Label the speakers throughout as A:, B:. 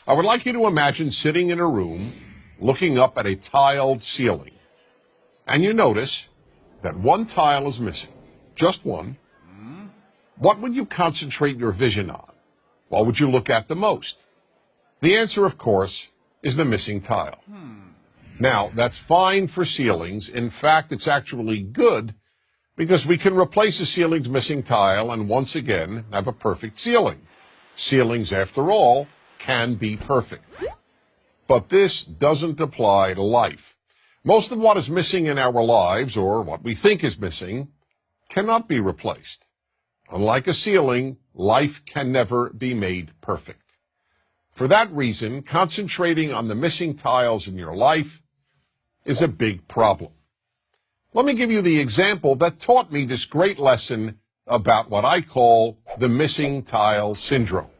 A: I would like you to imagine sitting in a room looking up at a tiled ceiling, and you notice that one tile is missing, just one. What would you concentrate your vision on? What would you look at the most? The answer, of course, is the missing tile. Now, that's fine for ceilings. In fact, it's actually good because we can replace a ceiling's missing tile and once again have a perfect ceiling. Ceilings, after all, can be perfect. But this doesn't apply to life. Most of what is missing in our lives, or what we think is missing, cannot be replaced. Unlike a ceiling, life can never be made perfect. For that reason, concentrating on the missing tiles in your life is a big problem. Let me give you the example that taught me this great lesson about what I call the missing tile syndrome.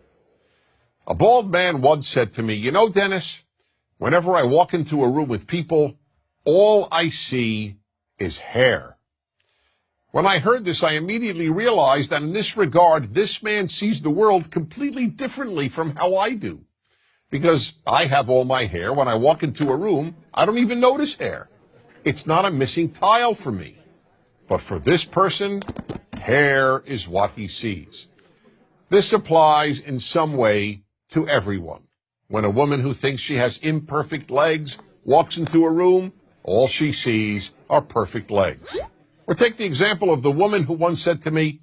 A: A bald man once said to me, "You know, Dennis, whenever I walk into a room with people, all I see is hair." When I heard this, I immediately realized that in this regard, this man sees the world completely differently from how I do. Because I have all my hair. When I walk into a room, I don't even notice hair. It's not a missing tile for me. But for this person, hair is what he sees. This applies in some way to everyone. When a woman who thinks she has imperfect legs walks into a room, all she sees are perfect legs. Or take the example of the woman who once said to me,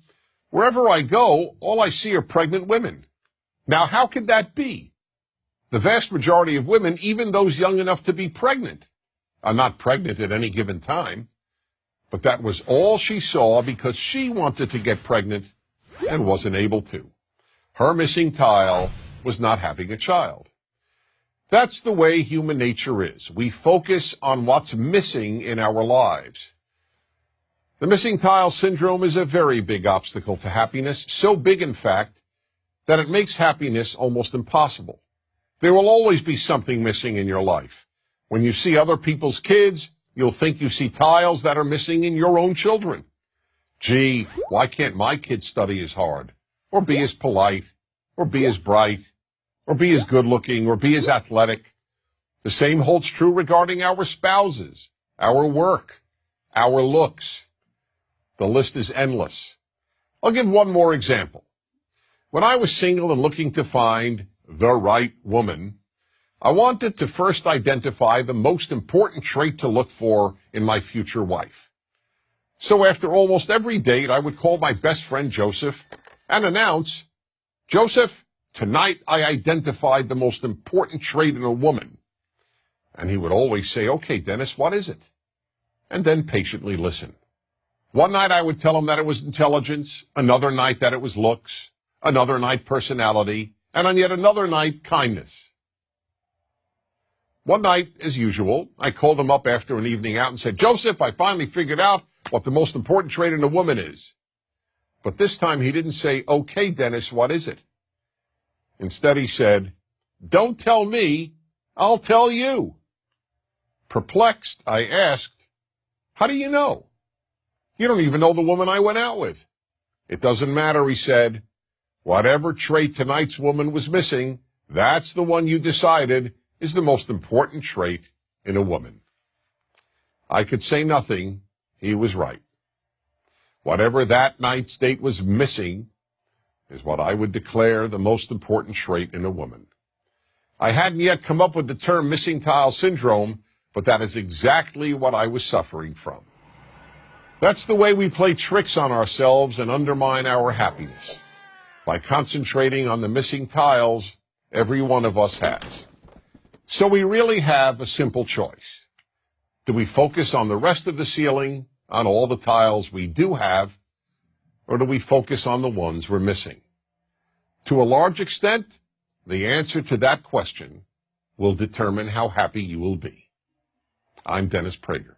A: "Wherever I go, all I see are pregnant women." Now, how could that be? The vast majority of women, even those young enough to be pregnant, are not pregnant at any given time. But that was all she saw because she wanted to get pregnant and wasn't able to. Her missing tile was not having a child. That's the way human nature is. We focus on what's missing in our lives. The missing tile syndrome is a very big obstacle to happiness, so big, in fact, that it makes happiness almost impossible. There will always be something missing in your life. When you see other people's kids, you'll think you see tiles that are missing in your own children. Gee, why can't my kid study as hard, or be as polite, or be as bright, or be as good-looking, or be as athletic? The same holds true regarding our spouses, our work, our looks. The list is endless. I'll give one more example. When I was single and looking to find the right woman, I wanted to first identify the most important trait to look for in my future wife. So after almost every date, I would call my best friend Joseph and announce, "Joseph, tonight I identified the most important trait in a woman." And he would always say, "Okay, Dennis, what is it?" And then patiently listen. One night I would tell him that it was intelligence, another night that it was looks, another night personality, and on yet another night, kindness. One night, as usual, I called him up after an evening out and said, "Joseph, I finally figured out what the most important trait in a woman is." But this time he didn't say, "Okay, Dennis, what is it?" Instead he said, "Don't tell me, I'll tell you." Perplexed, I asked, "How do you know? You don't even know the woman I went out with." "It doesn't matter," he said. "Whatever trait tonight's woman was missing, that's the one you decided is the most important trait in a woman." I could say nothing. He was right. Whatever that night's date was missing is what I would declare the most important trait in a woman. I hadn't yet come up with the term missing tile syndrome, but that is exactly what I was suffering from. That's the way we play tricks on ourselves and undermine our happiness, by concentrating on the missing tiles every one of us has. So we really have a simple choice. Do we focus on the rest of the ceiling, on all the tiles we do have, or do we focus on the ones we're missing? To a large extent, the answer to that question will determine how happy you will be. I'm Dennis Prager.